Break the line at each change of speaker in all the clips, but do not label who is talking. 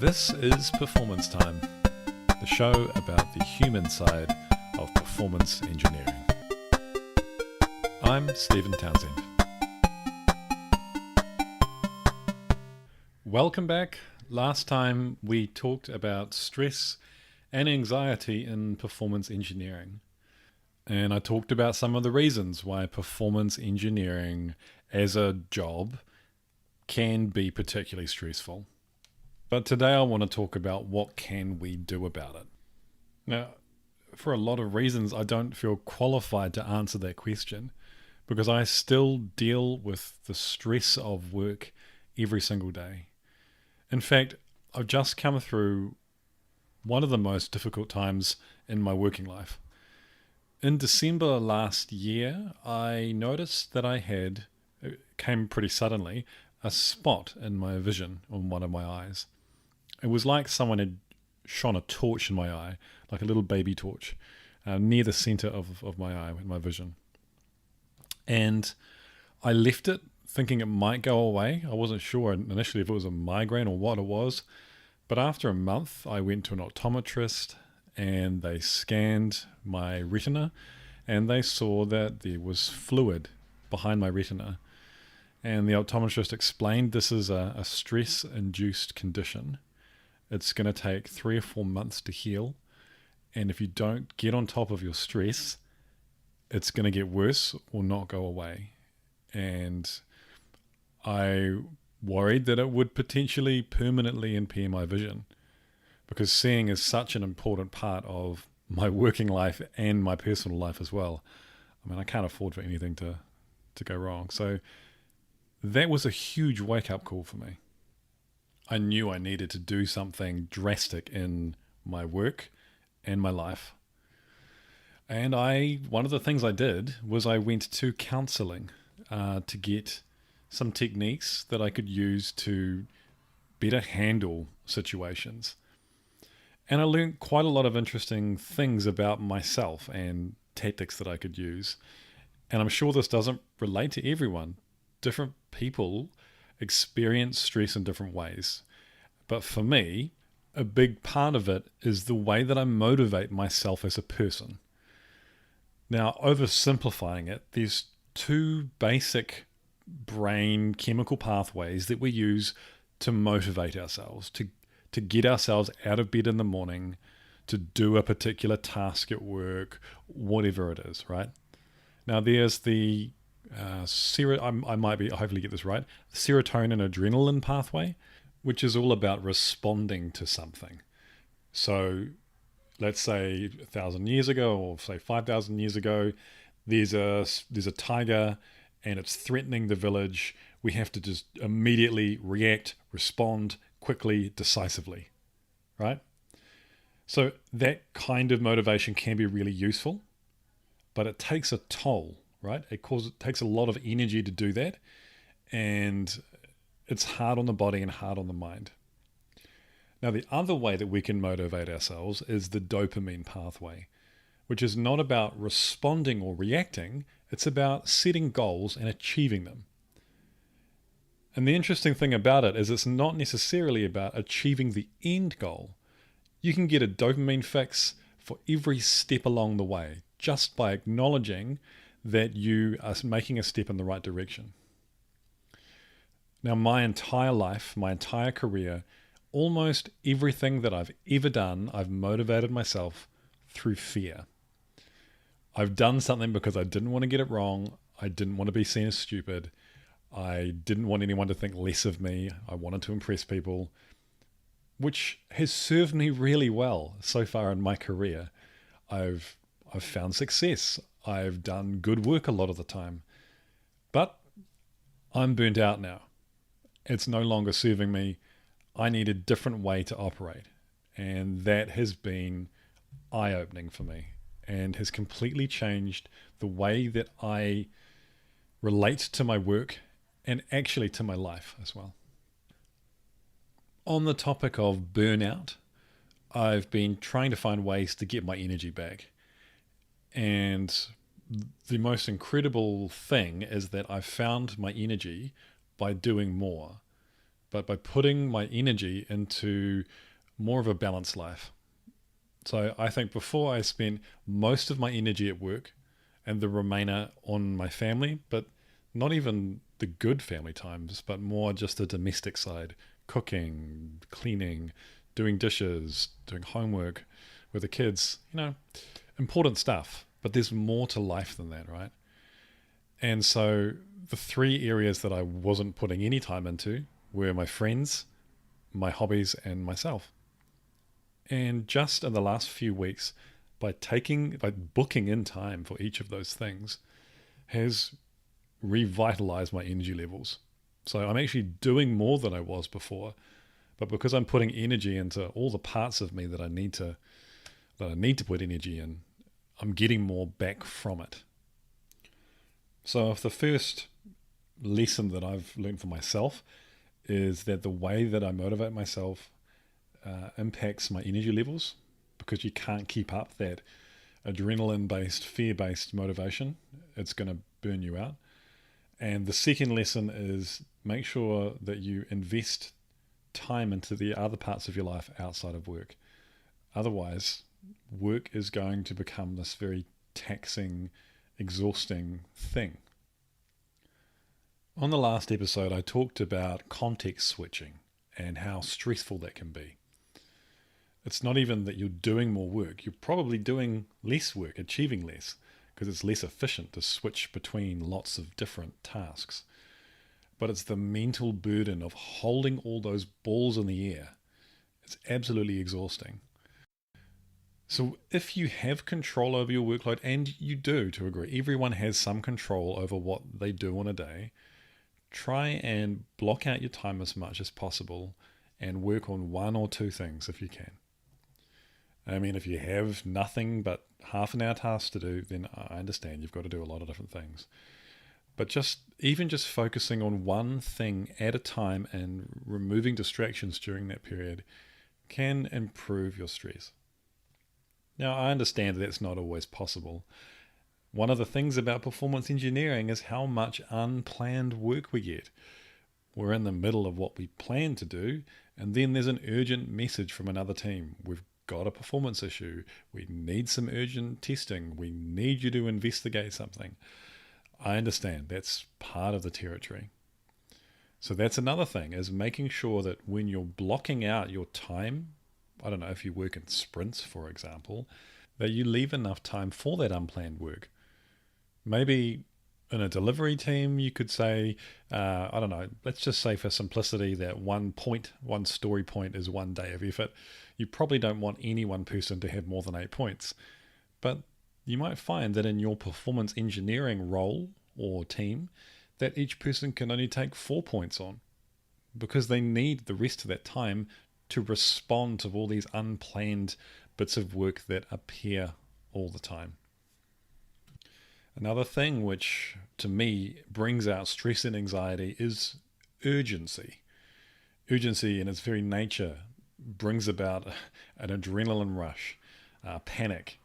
This is Performance Time, the show about the human side of performance engineering. I'm Stephen Townsend. Welcome back. Last time we talked about stress and anxiety in performance engineering. And I talked about some of the reasons why performance engineering as a job can be particularly stressful. But today I want to talk about what can we do about it. Now, for a lot of reasons, I don't feel qualified to answer that question because I still deal with the stress of work every single day. In fact, I've just come through one of the most difficult times in my working life. In December last year, I noticed that it came pretty suddenly, a spot in my vision on one of my eyes. It was like someone had shone a torch in my eye, like a little baby torch, near the center of my eye, in my vision. And I left it thinking it might go away. I wasn't sure initially if it was a migraine or what it was. But after a month, I went to an optometrist and they scanned my retina and they saw that there was fluid behind my retina. And the optometrist explained this is a stress-induced condition. It's going to take 3 or 4 months to heal. And if you don't get on top of your stress, it's going to get worse or not go away. And I worried that it would potentially permanently impair my vision because seeing is such an important part of my working life and my personal life as well. I mean, I can't afford for anything to go wrong. So that was a huge wake-up call for me. I knew I needed to do something drastic in my work and my life. And one of the things I did was I went to counseling to get some techniques that I could use to better handle situations. And I learned quite a lot of interesting things about myself and tactics that I could use. And I'm sure this doesn't relate to everyone. Different people experience stress in different ways. But for me, a big part of it is the way that I motivate myself as a person. Now, oversimplifying it, there's 2 basic brain chemical pathways that we use to motivate ourselves, to get ourselves out of bed in the morning, to do a particular task at work, whatever it is, right? Now, there's the I might be, hopefully get this right, serotonin adrenaline pathway, which is all about responding to something. So let's say 1,000 years ago, or say 5,000 years ago, there's a tiger and it's threatening the village. We have to just immediately react, respond quickly, decisively, right? So that kind of motivation can be really useful, but it takes a toll, right? It takes a lot of energy to do that, and it's hard on the body and hard on the mind. Now, the other way that we can motivate ourselves is the dopamine pathway, which is not about responding or reacting. It's about setting goals and achieving them. And the interesting thing about it is it's not necessarily about achieving the end goal. You can get a dopamine fix for every step along the way, just by acknowledging that you are making a step in the right direction. Now, my entire life, my entire career, almost everything that I've ever done, I've motivated myself through fear. I've done something because I didn't want to get it wrong. I didn't want to be seen as stupid. I didn't want anyone to think less of me. I wanted to impress people, which has served me really well so far in my career. I've found success. I've done good work a lot of the time. But I'm burnt out now. It's no longer serving me. I need a different way to operate. And that has been eye-opening for me and has completely changed the way that I relate to my work and actually to my life as well. On the topic of burnout, I've been trying to find ways to get my energy back. And the most incredible thing is that I've found my energy by doing more. but by putting my energy into more of a balanced life. So I think before I spent most of my energy at work and the remainder on my family, but not even the good family times, but more just the domestic side, cooking, cleaning, doing dishes, doing homework with the kids, important stuff. But there's more to life than that, right? And so the three areas that I wasn't putting any time into were my friends, my hobbies, and myself. And just in the last few weeks, by booking in time for each of those things, has revitalized my energy levels. So I'm actually doing more than I was before, but because I'm putting energy into all the parts of me that I need to put energy in, I'm getting more back from it. So if the first lesson that I've learned for myself is that the way that I motivate myself impacts my energy levels, because you can't keep up that adrenaline based, fear based motivation. It's going to burn you out. And the second lesson is make sure that you invest time into the other parts of your life outside of work. Otherwise, work is going to become this very taxing, exhausting thing. On the last episode, I talked about context switching and how stressful that can be. It's not even that you're doing more work, you're probably doing less work, achieving less, because it's less efficient to switch between lots of different tasks. But it's the mental burden of holding all those balls in the air. It's absolutely exhausting. So if you have control over your workload, and you do to a degree, everyone has some control over what they do on a day, try and block out your time as much as possible and work on one or two things if you can. I mean, if you have nothing but half an hour tasks to do, then I understand you've got to do a lot of different things. But just focusing on one thing at a time and removing distractions during that period can improve your stress. Now, I understand that that's not always possible. One of the things about performance engineering is how much unplanned work we get. We're in the middle of what we plan to do, and then there's an urgent message from another team. We've got a performance issue. We need some urgent testing. We need you to investigate something. I understand that's part of the territory. So that's another thing, is making sure that when you're blocking out your time, I don't know, if you work in sprints, for example, that you leave enough time for that unplanned work. Maybe in a delivery team, you could say, I don't know, let's just say for simplicity that one story point is 1 day of effort. You probably don't want any one person to have more than 8 points. But you might find that in your performance engineering role or team, that each person can only take 4 points on, because they need the rest of that time to respond to all these unplanned bits of work that appear all the time. Another thing which, to me, brings out stress and anxiety is urgency. Urgency, in its very nature, brings about an adrenaline rush, panic,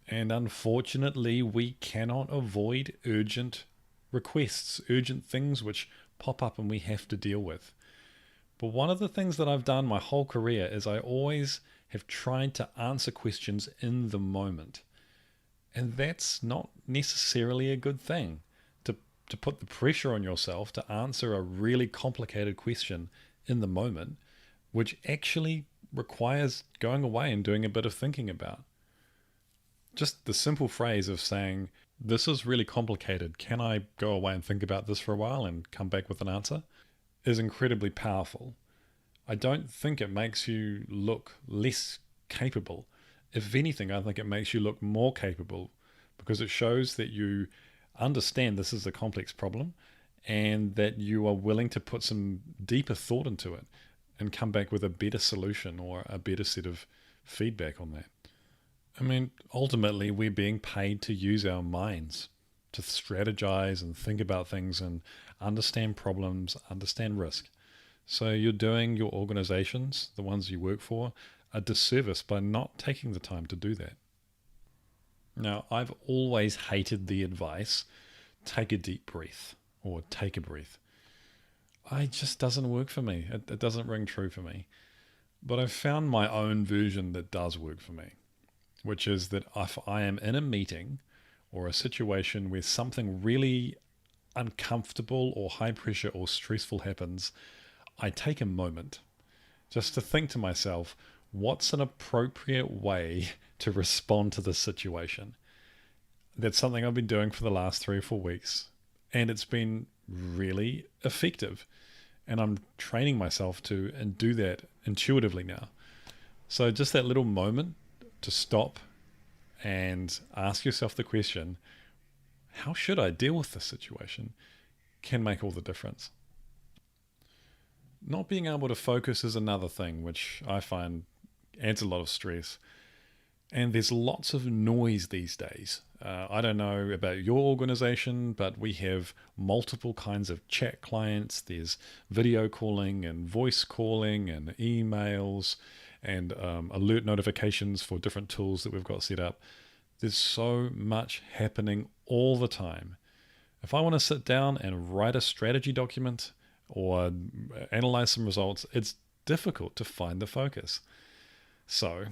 and unfortunately, we cannot avoid urgent requests, urgent things which pop up and we have to deal with. But one of the things that I've done my whole career is I always have tried to answer questions in the moment. And that's not necessarily a good thing. To put the pressure on yourself to answer a really complicated question in the moment, which actually requires going away and doing a bit of thinking about. Just the simple phrase of saying, this is really complicated, can I go away and think about this for a while and come back with an answer, is incredibly powerful. I don't think it makes you look less capable. If anything, I think it makes you look more capable, because it shows that you understand this is a complex problem and that you are willing to put some deeper thought into it and come back with a better solution or a better set of feedback on that. I mean, ultimately, we're being paid to use our minds, to strategize and think about things and understand problems, understand risk. So you're doing your organizations, the ones you work for, a disservice by not taking the time to do that. Now, I've always hated the advice, take a deep breath or take a breath. I just doesn't work for me. It doesn't ring true for me. But I've found my own version that does work for me, which is that if I am in a meeting or a situation where something really uncomfortable or high pressure or stressful happens, I take a moment just to think to myself, what's an appropriate way to respond to this situation? That's something I've been doing for the last 3 or 4 weeks, and it's been really effective. And I'm training myself to and do that intuitively now. So just that little moment to stop and ask yourself the question, how should I deal with this situation, can make all the difference. Not being able to focus is another thing which I find adds a lot of stress. And there's lots of noise these days. I don't know about your organization, but we have multiple kinds of chat clients. There's video calling and voice calling and emails and alert notifications for different tools that we've got set up. There's so much happening all the time. If I want to sit down and write a strategy document or analyze some results, it's difficult to find the focus. So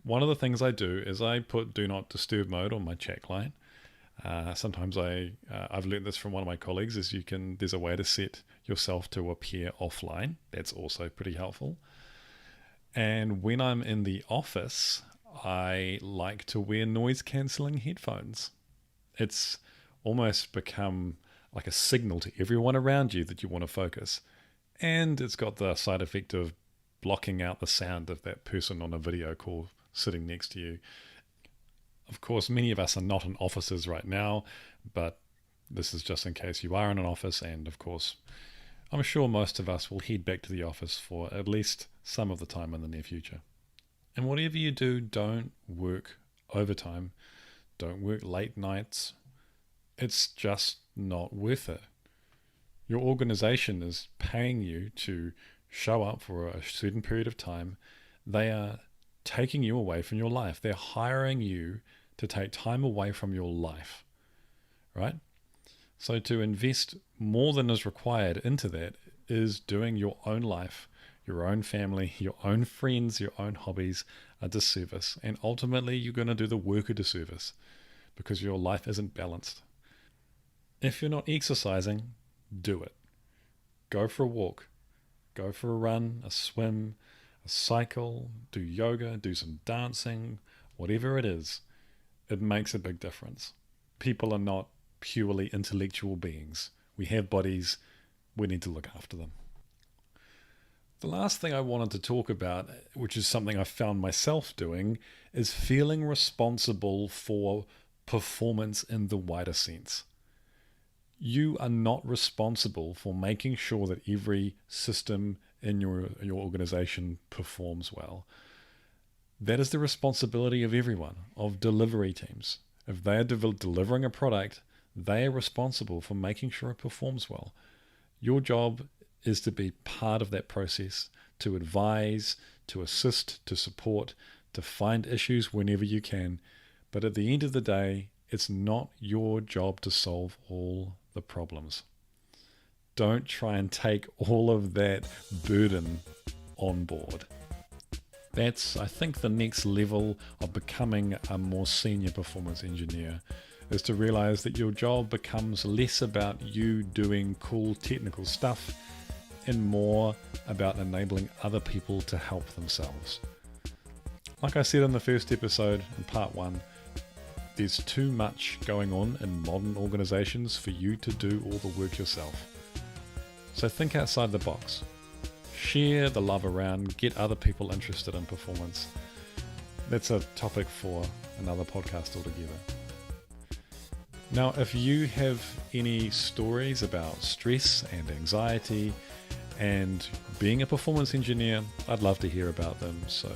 one of the things I do is I put do not disturb mode on my chat client. Sometimes I've learned this from one of my colleagues, is there's a way to set yourself to appear offline. That's also pretty helpful. And when I'm in the office, I like to wear noise cancelling headphones. It's almost become like a signal to everyone around you that you want to focus. And it's got the side effect of blocking out the sound of that person on a video call sitting next to you. Of course, many of us are not in offices right now, but this is just in case you are in an office. And of course, I'm sure most of us will head back to the office for at least some of the time in the near future. And whatever you do, don't work overtime. Don't work late nights. It's just not worth it. Your organization is paying you to show up for a certain period of time. They are taking you away from your life. They're hiring you to take time away from your life, right? So to invest more than is required into that is doing your own life, your own family, your own friends, your own hobbies a disservice. And ultimately, you're going to do the work a disservice because your life isn't balanced. If you're not exercising, do it. Go for a walk. Go for a run, a swim, a cycle, do yoga, do some dancing, whatever it is. It makes a big difference. People are not purely intellectual beings. We have bodies. We need to look after them. The last thing I wanted to talk about, which is something I found myself doing, is feeling responsible for performance in the wider sense. You are not responsible for making sure that every system in your organization performs well. That is the responsibility of everyone, of delivery teams. If they are delivering a product, they are responsible for making sure it performs well. Your job is to be part of that process, to advise, to assist, to support, to find issues whenever you can. But at the end of the day, it's not your job to solve all the problems. Don't try and take all of that burden on board. That's, I think, the next level of becoming a more senior performance engineer, is to realize that your job becomes less about you doing cool technical stuff and more about enabling other people to help themselves. Like I said in the first episode, in part 1, there's too much going on in modern organizations for you to do all the work yourself. So think outside the box. Share the love around, get other people interested in performance. That's a topic for another podcast altogether. Now, if you have any stories about stress and anxiety and being a performance engineer, I'd love to hear about them. So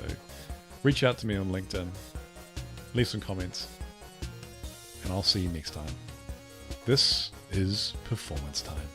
reach out to me on LinkedIn, leave some comments, and I'll see you next time. This is Performance Time.